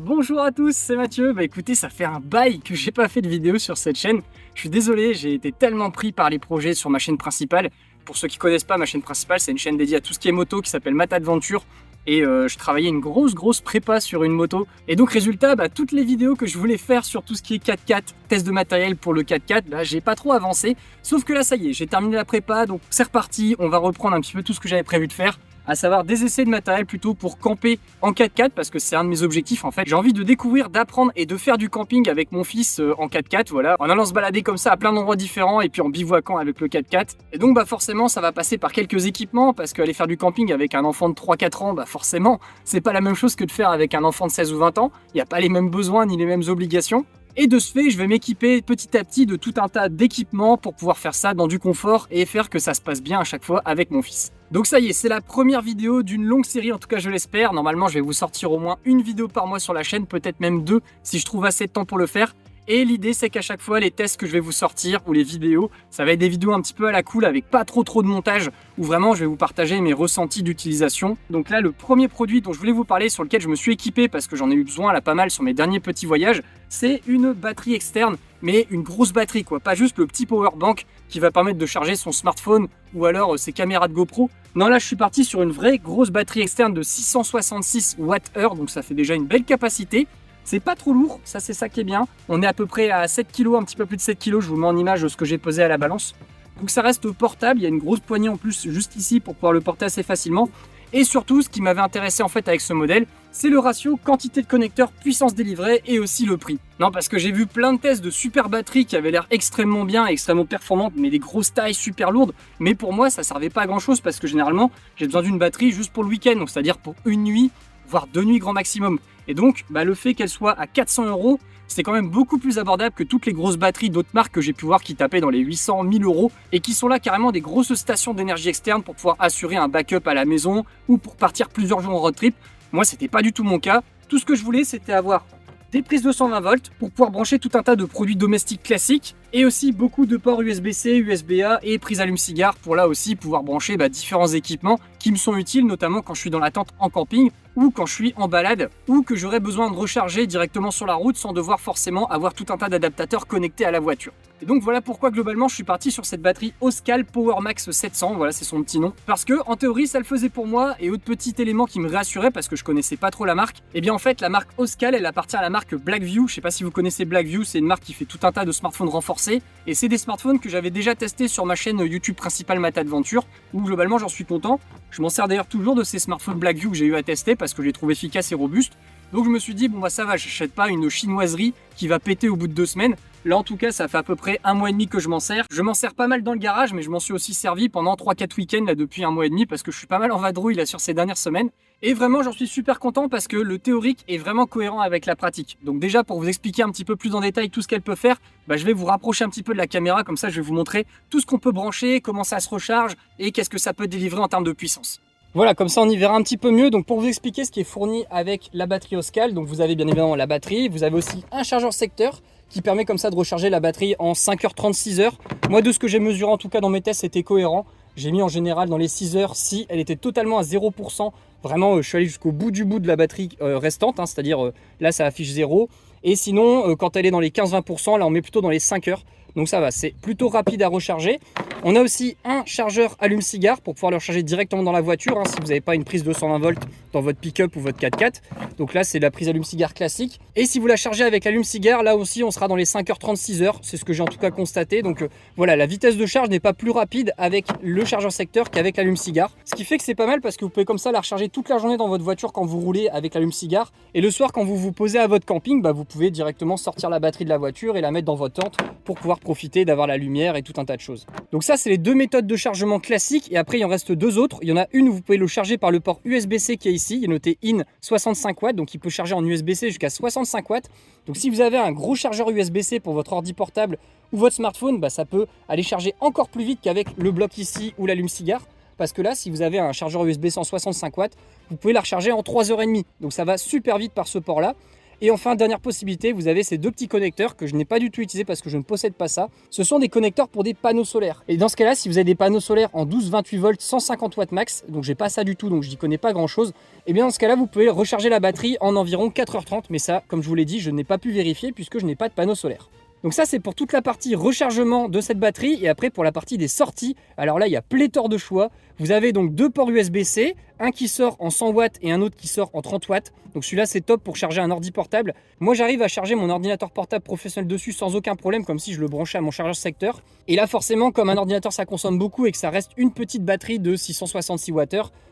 Bonjour à tous, c'est Mathieu. Écoutez, ça fait un bail que j'ai pas fait de vidéo sur cette chaîne. Je suis désolé, j'ai été tellement pris par les projets sur ma chaîne principale. Pour ceux qui connaissent pas, ma chaîne principale, c'est une chaîne dédiée à tout ce qui est moto qui s'appelle Mat Adventure. Et je travaillais une grosse prépa sur une moto. Et donc résultat, toutes les vidéos que je voulais faire sur tout ce qui est 4x4, test de matériel pour le 4x4, j'ai pas trop avancé. Sauf que là, ça y est, j'ai terminé la prépa, donc c'est reparti. On va reprendre un petit peu tout ce que j'avais prévu de faire, à savoir des essais de matériel plutôt pour camper en 4x4 parce que c'est un de mes objectifs en fait. J'ai envie de découvrir, d'apprendre et de faire du camping avec mon fils en 4x4, voilà, en allant se balader comme ça à plein d'endroits différents et puis en bivouaquant avec le 4x4. Et donc forcément ça va passer par quelques équipements parce qu'aller faire du camping avec un enfant de 3-4 ans, forcément c'est pas la même chose que de faire avec un enfant de 16 ou 20 ans. Il n'y a pas les mêmes besoins ni les mêmes obligations. Et de ce fait, je vais m'équiper petit à petit de tout un tas d'équipements pour pouvoir faire ça dans du confort et faire que ça se passe bien à chaque fois avec mon fils. Donc ça y est, c'est la première vidéo d'une longue série, en tout cas je l'espère. Normalement, je vais vous sortir au moins une vidéo par mois sur la chaîne, peut-être même deux si je trouve assez de temps pour le faire. Et l'idée, c'est qu'à chaque fois, les tests que je vais vous sortir ou les vidéos, ça va être des vidéos un petit peu à la cool avec pas trop de montage où vraiment je vais vous partager mes ressentis d'utilisation. Donc là, le premier produit dont je voulais vous parler, sur lequel je me suis équipé parce que j'en ai eu besoin là pas mal sur mes derniers petits voyages, c'est une batterie externe, mais une grosse batterie quoi, pas juste le petit power bank qui va permettre de charger son smartphone ou alors ses caméras de GoPro. Non, là je suis parti sur une vraie grosse batterie externe de 666 Wh, donc ça fait déjà une belle capacité. C'est pas trop lourd, ça c'est ça qui est bien. On est à peu près à 7 kg, un petit peu plus de 7 kg, je vous mets en image ce que j'ai pesé à la balance. Donc ça reste portable, il y a une grosse poignée en plus juste ici pour pouvoir le porter assez facilement. Et surtout, ce qui m'avait intéressé en fait avec ce modèle, c'est le ratio quantité de connecteurs puissance délivrée et aussi le prix. Non, parce que j'ai vu plein de tests de super batteries qui avaient l'air extrêmement bien, extrêmement performantes, mais des grosses tailles super lourdes. Mais pour moi, ça servait pas à grand chose parce que généralement, j'ai besoin d'une batterie juste pour le week-end, donc c'est-à-dire pour une nuit, voire 2 nuits grand maximum. Et donc, le fait qu'elle soit à 400 €, c'est quand même beaucoup plus abordable que toutes les grosses batteries d'autres marques que j'ai pu voir qui tapaient dans les 800, 1000 € et qui sont là carrément des grosses stations d'énergie externe pour pouvoir assurer un backup à la maison ou pour partir plusieurs jours en road trip. Moi, c'était pas du tout mon cas. Tout ce que je voulais, c'était avoir des prises de 120 volts pour pouvoir brancher tout un tas de produits domestiques classiques et aussi beaucoup de ports USB-C, USB-A et prises allume-cigare pour là aussi pouvoir brancher différents équipements qui me sont utiles, notamment quand je suis dans la tente en camping ou quand je suis en balade ou que j'aurais besoin de recharger directement sur la route sans devoir forcément avoir tout un tas d'adaptateurs connectés à la voiture. Et donc voilà pourquoi globalement je suis parti sur cette batterie Oscal PowerMax 700, voilà c'est son petit nom, parce que en théorie ça le faisait pour moi. Et autre petit élément qui me rassurait parce que je connaissais pas trop la marque, et bien en fait la marque Oscal elle appartient à la marque Blackview. Je sais pas si vous connaissez Blackview, c'est une marque qui fait tout un tas de smartphones renforcés et c'est des smartphones que j'avais déjà testés sur ma chaîne YouTube principale Mat Adventure où globalement j'en suis content. Je m'en sers d'ailleurs toujours de ces smartphones Blackview que j'ai eu à tester parce que je les trouve efficaces et robustes. Donc je me suis dit ça va, j'achète pas une chinoiserie qui va péter au bout de 2 semaines. Là en tout cas ça fait à peu près 1 mois et demi que je m'en sers. Je m'en sers pas mal dans le garage, mais je m'en suis aussi servi pendant 3-4 week-ends là depuis 1 mois et demi parce que je suis pas mal en vadrouille là sur ces dernières semaines. Et vraiment j'en suis super content parce que le théorique est vraiment cohérent avec la pratique. Donc déjà pour vous expliquer un petit peu plus en détail tout ce qu'elle peut faire, je vais vous rapprocher un petit peu de la caméra, comme ça je vais vous montrer tout ce qu'on peut brancher, comment ça se recharge et qu'est-ce que ça peut délivrer en termes de puissance. Voilà, comme ça on y verra un petit peu mieux. Donc pour vous expliquer ce qui est fourni avec la batterie Oscal, donc vous avez bien évidemment la batterie, vous avez aussi un chargeur secteur qui permet comme ça de recharger la batterie en 5h30, 6h. Moi de ce que j'ai mesuré en tout cas dans mes tests, c'était cohérent. J'ai mis en général dans les 6 heures si elle était totalement à 0%. Vraiment, je suis allé jusqu'au bout du bout de la batterie restante, c'est-à-dire là ça affiche 0. Et sinon, quand elle est dans les 15-20%, là on met plutôt dans les 5 heures. Donc ça va, c'est plutôt rapide à recharger. On a aussi un chargeur allume-cigare pour pouvoir le recharger directement dans la voiture si vous n'avez pas une prise de 120 volts dans votre pick-up ou votre 4x4. Donc là, c'est la prise allume-cigare classique. Et si vous la chargez avec l'allume-cigare, là aussi, on sera dans les 5h30, 6h. C'est ce que j'ai en tout cas constaté. Donc voilà, la vitesse de charge n'est pas plus rapide avec le chargeur secteur qu'avec l'allume-cigare. Ce qui fait que c'est pas mal parce que vous pouvez comme ça la recharger toute la journée dans votre voiture quand vous roulez avec l'allume-cigare. Et le soir, quand vous vous posez à votre camping, vous pouvez directement sortir la batterie de la voiture et la mettre dans votre tente pour pouvoir profiter d'avoir la lumière et tout un tas de choses. Donc ça, c'est les deux méthodes de chargement classiques. Et après, il en reste deux autres. Il y en a une où vous pouvez le charger par le port USB-C qui est ici. Il est noté IN 65 watts, donc il peut charger en USB-C jusqu'à 65 watts. Donc si vous avez un gros chargeur USB-C pour votre ordi portable ou votre smartphone, ça peut aller charger encore plus vite qu'avec le bloc ici ou l'allume-cigare. Parce que là, si vous avez un chargeur USB 165 watts, vous pouvez la recharger en 3h30. Donc ça va super vite par ce port-là. Et enfin, dernière possibilité, vous avez ces deux petits connecteurs que je n'ai pas du tout utilisés parce que je ne possède pas ça. Ce sont des connecteurs pour des panneaux solaires. Et dans ce cas-là, si vous avez des panneaux solaires en 12-28 volts, 150 watts max, donc j'ai pas ça du tout, donc je n'y connais pas grand-chose, et bien dans ce cas-là, vous pouvez recharger la batterie en environ 4h30. Mais ça, comme je vous l'ai dit, je n'ai pas pu vérifier puisque je n'ai pas de panneau solaire. Donc ça, c'est pour toute la partie rechargement de cette batterie. Et après, pour la partie des sorties, alors là, il y a pléthore de choix. Vous avez donc deux ports USB-C, un qui sort en 100 watts et un autre qui sort en 30 watts. Donc celui-là, c'est top pour charger un ordi portable. Moi, j'arrive à charger mon ordinateur portable professionnel dessus sans aucun problème, comme si je le branchais à mon chargeur secteur. Et là, forcément, comme un ordinateur, ça consomme beaucoup et que ça reste une petite batterie de 666 Wh,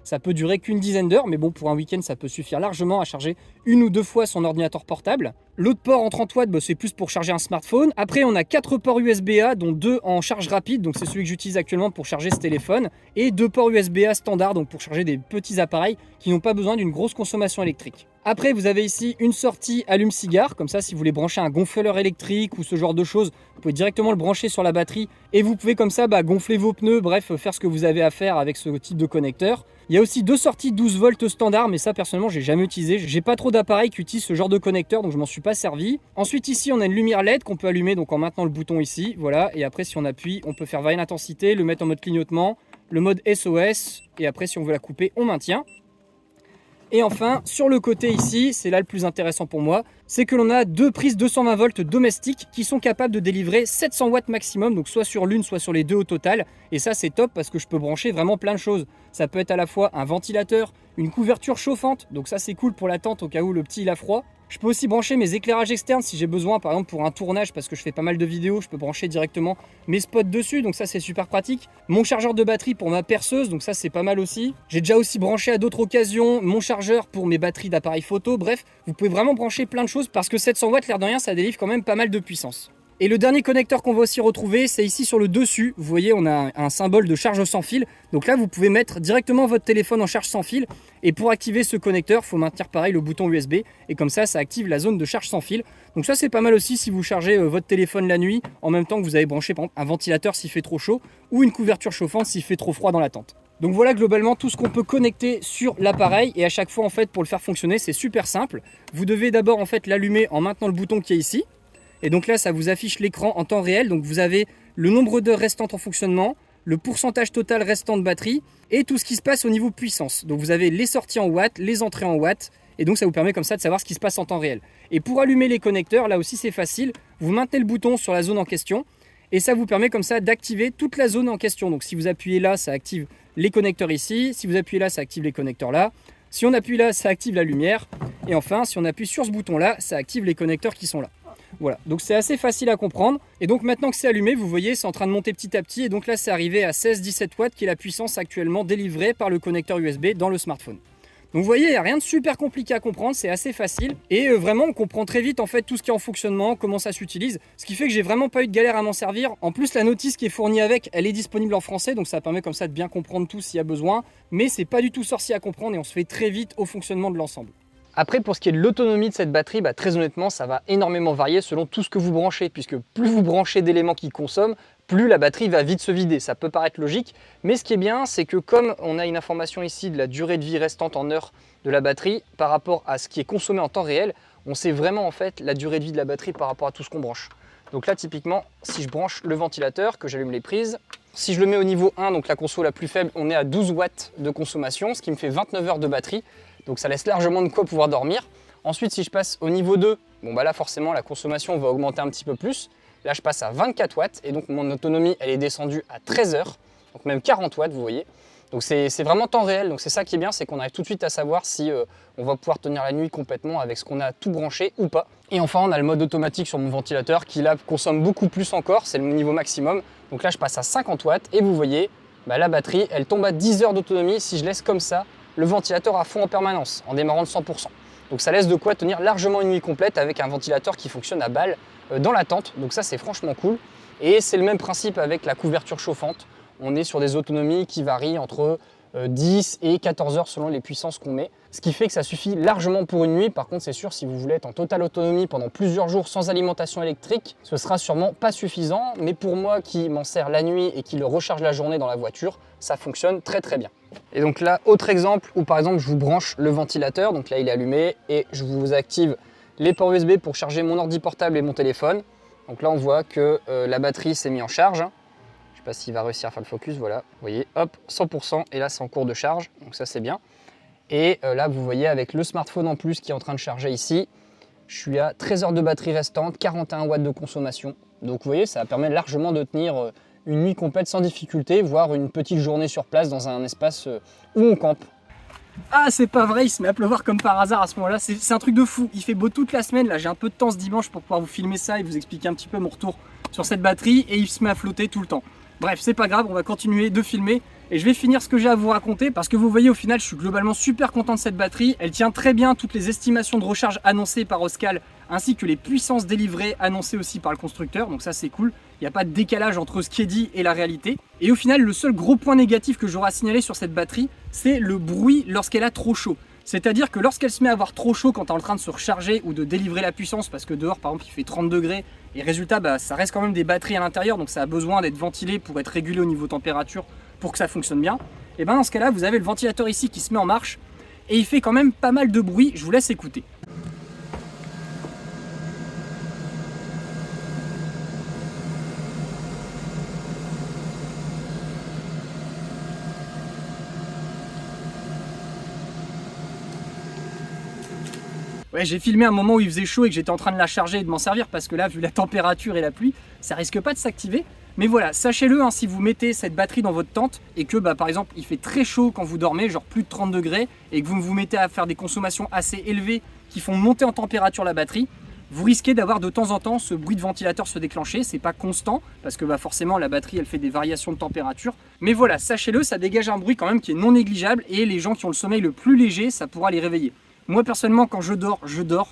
ça peut durer qu'une dizaine d'heures. Mais bon, pour un week-end, ça peut suffire largement à charger une ou deux fois son ordinateur portable. L'autre port en 30 watts, c'est plus pour charger un smartphone. Après, on a 4 ports USB-A, dont 2 en charge rapide, donc c'est celui que j'utilise actuellement pour charger ce téléphone, et 2 ports USB-A standard, donc pour charger des petits appareils qui n'ont pas besoin d'une grosse consommation électrique. Après, vous avez ici une sortie allume-cigare, comme ça, si vous voulez brancher un gonfleur électrique ou ce genre de choses, vous pouvez directement le brancher sur la batterie et vous pouvez comme ça gonfler vos pneus, bref, faire ce que vous avez à faire avec ce type de connecteur. Il y a aussi deux sorties 12 volts standard, mais ça personnellement j'ai jamais utilisé. J'ai pas trop d'appareils qui utilisent ce genre de connecteur, donc je m'en suis pas servi. Ensuite ici on a une lumière LED qu'on peut allumer donc en maintenant le bouton ici, voilà. Et après si on appuie, on peut faire varier l'intensité, le mettre en mode clignotement, le mode SOS, et après si on veut la couper, on maintient. Et enfin, sur le côté ici, c'est là le plus intéressant pour moi, c'est que l'on a deux prises 220 volts domestiques qui sont capables de délivrer 700 watts maximum, donc soit sur l'une, soit sur les deux au total. Et ça, c'est top parce que je peux brancher vraiment plein de choses. Ça peut être à la fois un ventilateur, une couverture chauffante, donc ça c'est cool pour la tente au cas où le petit il a froid. Je peux aussi brancher mes éclairages externes si j'ai besoin, par exemple pour un tournage, parce que je fais pas mal de vidéos, je peux brancher directement mes spots dessus, donc ça c'est super pratique. Mon chargeur de batterie pour ma perceuse, donc ça c'est pas mal aussi. J'ai déjà aussi branché à d'autres occasions mon chargeur pour mes batteries d'appareils photo, bref, vous pouvez vraiment brancher plein de choses parce que 700 watts, l'air de rien, ça délivre quand même pas mal de puissance. Et le dernier connecteur qu'on va aussi retrouver, c'est ici sur le dessus. Vous voyez, on a un symbole de charge sans fil. Donc là, vous pouvez mettre directement votre téléphone en charge sans fil. Et pour activer ce connecteur, il faut maintenir pareil le bouton USB. Et comme ça active la zone de charge sans fil. Donc ça, c'est pas mal aussi si vous chargez votre téléphone la nuit, en même temps que vous avez branché par exemple, un ventilateur s'il fait trop chaud, ou une couverture chauffante s'il fait trop froid dans la tente. Donc voilà globalement tout ce qu'on peut connecter sur l'appareil. Et à chaque fois, en fait, pour le faire fonctionner, c'est super simple. Vous devez d'abord en fait l'allumer en maintenant le bouton qui est ici. Et donc là, ça vous affiche l'écran en temps réel. Donc vous avez le nombre d'heures restantes en fonctionnement, le pourcentage total restant de batterie et tout ce qui se passe au niveau puissance. Donc vous avez les sorties en watts, les entrées en watts. Et donc ça vous permet comme ça de savoir ce qui se passe en temps réel. Et pour allumer les connecteurs, là aussi c'est facile. Vous maintenez le bouton sur la zone en question. Et ça vous permet comme ça d'activer toute la zone en question. Donc si vous appuyez là, ça active les connecteurs ici. Si vous appuyez là, ça active les connecteurs là. Si on appuie là, ça active la lumière. Et enfin, si on appuie sur ce bouton là, ça active les connecteurs qui sont là. Voilà, donc c'est assez facile à comprendre. Et donc maintenant que c'est allumé, vous voyez, c'est en train de monter petit à petit. Et donc là, c'est arrivé à 16-17 watts, qui est la puissance actuellement délivrée par le connecteur USB dans le smartphone. Donc vous voyez, il n'y a rien de super compliqué à comprendre, c'est assez facile. Et vraiment, on comprend très vite en fait tout ce qui est en fonctionnement, comment ça s'utilise. Ce qui fait que j'ai vraiment pas eu de galère à m'en servir. En plus, la notice qui est fournie avec, elle est disponible en français. Donc ça permet comme ça de bien comprendre tout s'il y a besoin. Mais c'est pas du tout sorcier à comprendre et on se fait très vite au fonctionnement de l'ensemble. Après, pour ce qui est de l'autonomie de cette batterie, très honnêtement, ça va énormément varier selon tout ce que vous branchez, puisque plus vous branchez d'éléments qui consomment, plus la batterie va vite se vider. Ça peut paraître logique, mais ce qui est bien, c'est que comme on a une information ici de la durée de vie restante en heures de la batterie par rapport à ce qui est consommé en temps réel, on sait vraiment en fait la durée de vie de la batterie par rapport à tout ce qu'on branche. Donc là, typiquement, si je branche le ventilateur, que j'allume les prises, si je le mets au niveau 1, donc la conso la plus faible, on est à 12 watts de consommation, ce qui me fait 29 heures de batterie. Donc ça laisse largement de quoi pouvoir dormir. Ensuite, si je passe au niveau 2, là forcément la consommation va augmenter un petit peu plus. Là, je passe à 24 watts et donc mon autonomie, elle est descendue à 13 heures, donc même 40 watts, vous voyez. Donc c'est vraiment temps réel, donc c'est ça qui est bien, c'est qu'on arrive tout de suite à savoir si on va pouvoir tenir la nuit complètement avec ce qu'on a tout branché ou pas. Et enfin, on a le mode automatique sur mon ventilateur qui là consomme beaucoup plus encore, c'est le niveau maximum. Donc là, je passe à 50 watts et vous voyez, la batterie, elle tombe à 10 heures d'autonomie si je laisse comme ça le ventilateur à fond en permanence, en démarrant de 100%. Donc ça laisse de quoi tenir largement une nuit complète avec un ventilateur qui fonctionne à balle dans la tente. Donc ça, c'est franchement cool. Et c'est le même principe avec la couverture chauffante. On est sur des autonomies qui varient entre 10 et 14 heures selon les puissances qu'on met. Ce qui fait que ça suffit largement pour une nuit. Par contre, c'est sûr, si vous voulez être en totale autonomie pendant plusieurs jours sans alimentation électrique, ce sera sûrement pas suffisant. Mais pour moi qui m'en sers la nuit et qui le recharge la journée dans la voiture, ça fonctionne très très bien. Et donc là, autre exemple où par exemple je vous branche le ventilateur, donc là il est allumé et je vous active les ports USB pour charger mon ordi portable et mon téléphone. Donc là on voit que la batterie s'est mise en charge. Je ne sais pas s'il va réussir à faire le focus, voilà. Vous voyez, hop, 100% et là c'est en cours de charge, donc ça c'est bien. Et là vous voyez avec le smartphone en plus qui est en train de charger ici, je suis à 13 heures de batterie restante, 41 watts de consommation. Donc vous voyez, ça permet largement de tenir une nuit complète sans difficulté, voire une petite journée sur place dans un espace où on campe. Ah, c'est pas vrai, il se met à pleuvoir comme par hasard à ce moment-là, c'est un truc de fou. Il fait beau toute la semaine, là j'ai un peu de temps ce dimanche pour pouvoir vous filmer ça et vous expliquer un petit peu mon retour sur cette batterie, et il se met à flotter tout le temps. Bref, c'est pas grave, on va continuer de filmer et je vais finir ce que j'ai à vous raconter parce que vous voyez au final je suis globalement super content de cette batterie. Elle tient très bien toutes les estimations de recharge annoncées par Oscal ainsi que les puissances délivrées annoncées aussi par le constructeur, donc ça c'est cool. Il n'y a pas de décalage entre ce qui est dit et la réalité. Et au final le seul gros point négatif que j'aurai à signaler sur cette batterie, c'est le bruit lorsqu'elle a trop chaud. C'est-à-dire que lorsqu'elle se met à avoir trop chaud quand elle est en train de se recharger ou de délivrer la puissance, parce que dehors par exemple il fait 30 degrés et résultat ça reste quand même des batteries à l'intérieur, donc ça a besoin d'être ventilé pour être régulé au niveau température pour que ça fonctionne bien. Et bien dans ce cas là vous avez le ventilateur ici qui se met en marche et il fait quand même pas mal de bruit, je vous laisse écouter. Ouais, j'ai filmé un moment où il faisait chaud et que j'étais en train de la charger et de m'en servir parce que là, vu la température et la pluie, ça risque pas de s'activer. Mais voilà, sachez-le, hein, si vous mettez cette batterie dans votre tente et que par exemple il fait très chaud quand vous dormez, genre plus de 30 degrés, et que vous vous mettez à faire des consommations assez élevées qui font monter en température la batterie, vous risquez d'avoir de temps en temps ce bruit de ventilateur se déclencher. C'est pas constant parce que forcément la batterie elle fait des variations de température. Mais voilà, sachez-le, ça dégage un bruit quand même qui est non négligeable et les gens qui ont le sommeil le plus léger, ça pourra les réveiller. Moi personnellement quand je dors,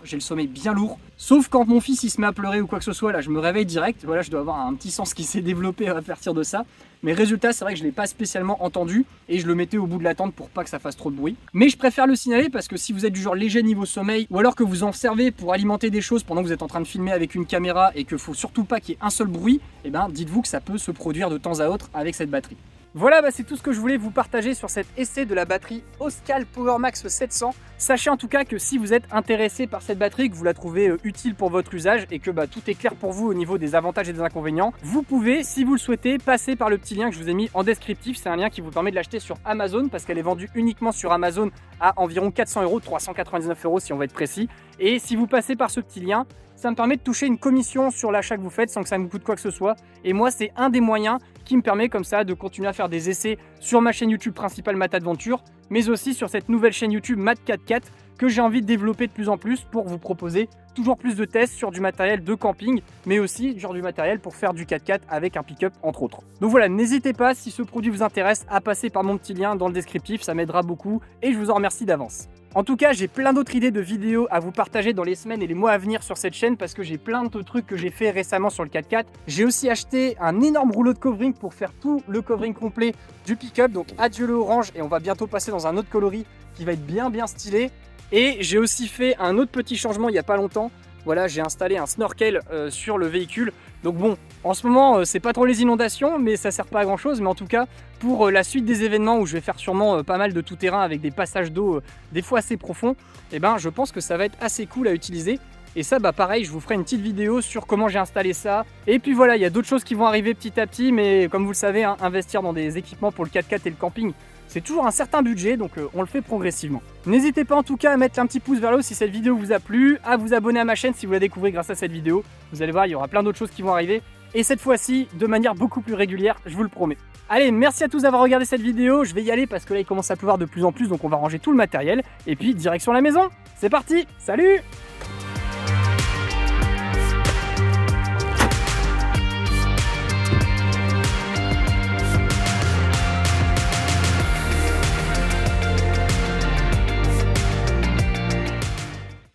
j'ai le sommeil bien lourd. Sauf quand mon fils il se met à pleurer ou quoi que ce soit, là je me réveille direct. Voilà, je dois avoir un petit sens qui s'est développé à partir de ça. Mais résultat, c'est vrai que je ne l'ai pas spécialement entendu et je le mettais au bout de la tente pour pas que ça fasse trop de bruit. Mais je préfère le signaler parce que si vous êtes du genre léger niveau sommeil ou alors que vous en servez pour alimenter des choses pendant que vous êtes en train de filmer avec une caméra et qu'il faut surtout pas qu'il y ait un seul bruit, et dites-vous que ça peut se produire de temps à autre avec cette batterie. Voilà, c'est tout ce que je voulais vous partager sur cet essai de la batterie Oscal PowerMax 700. Sachez en tout cas que si vous êtes intéressé par cette batterie, que vous la trouvez utile pour votre usage et que tout est clair pour vous au niveau des avantages et des inconvénients, vous pouvez, si vous le souhaitez, passer par le petit lien que je vous ai mis en descriptif. C'est un lien qui vous permet de l'acheter sur Amazon parce qu'elle est vendue uniquement sur Amazon à environ 400 €, 399 € si on va être précis. Et si vous passez par ce petit lien, ça me permet de toucher une commission sur l'achat que vous faites sans que ça me coûte quoi que ce soit. Et moi, c'est un des moyens qui me permet comme ça de continuer à faire des essais sur ma chaîne YouTube principale Matt Adventure, mais aussi sur cette nouvelle chaîne YouTube Matt 4x4 que j'ai envie de développer de plus en plus pour vous proposer toujours plus de tests sur du matériel de camping, mais aussi genre du matériel pour faire du 4x4 avec un pick-up entre autres. Donc voilà, n'hésitez pas si ce produit vous intéresse à passer par mon petit lien dans le descriptif, ça m'aidera beaucoup et je vous en remercie d'avance. En tout cas, j'ai plein d'autres idées de vidéos à vous partager dans les semaines et les mois à venir sur cette chaîne parce que j'ai plein de trucs que j'ai fait récemment sur le 4x4. J'ai aussi acheté un énorme rouleau de covering pour faire tout le covering complet du pick-up, donc adieu le orange et on va bientôt passer dans un autre coloris qui va être bien stylé. Et j'ai aussi fait un autre petit changement il n'y a pas longtemps. Voilà, j'ai installé un snorkel sur le véhicule. Donc bon, en ce moment, c'est pas trop les inondations, mais ça sert pas à grand chose. Mais en tout cas, pour la suite des événements où je vais faire sûrement pas mal de tout-terrain avec des passages d'eau des fois assez profonds, je pense que ça va être assez cool à utiliser. Et ça, pareil, je vous ferai une petite vidéo sur comment j'ai installé ça. Et puis voilà, il y a d'autres choses qui vont arriver petit à petit, mais comme vous le savez, investir dans des équipements pour le 4x4 et le camping, c'est toujours un certain budget, donc on le fait progressivement. N'hésitez pas en tout cas à mettre un petit pouce vers le haut si cette vidéo vous a plu, à vous abonner à ma chaîne si vous la découvrez grâce à cette vidéo. Vous allez voir, il y aura plein d'autres choses qui vont arriver. Et cette fois-ci, de manière beaucoup plus régulière, je vous le promets. Allez, merci à tous d'avoir regardé cette vidéo. Je vais y aller parce que là, il commence à pleuvoir de plus en plus, donc on va ranger tout le matériel. Et puis, direction la maison. C'est parti, salut!